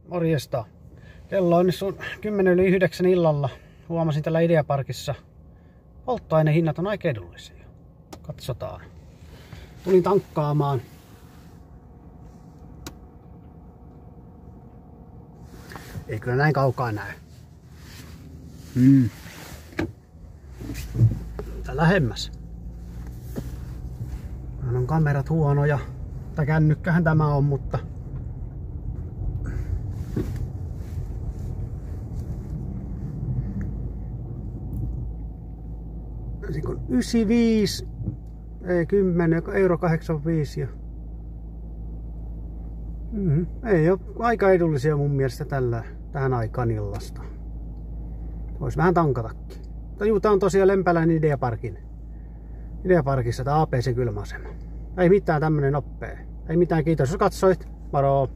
Morjesta. Kello on 10:09 illalla. Huomasin tällä Ideaparkissa. Polttoainehinnat on aika edullisia. Katsotaan. Tulin tankkaamaan. Ei kyllä näin kaukaa näy. Tää lähemmäs. Täällä on kamerat huonoja. Tai kännykkähän tämä on, mutta siinä on 95, ei 10, euro 85 ja ei ole aika edullisia mun mielestä tähän aikaan illasta. Vois vähän tankatakin. Mutta juu, tää on tosiaan Lempälän Ideaparkissa tää APC kylmäasema. Ei mitään tämmönen nopea. Ei mitään, kiitos jos katsoit. Moro!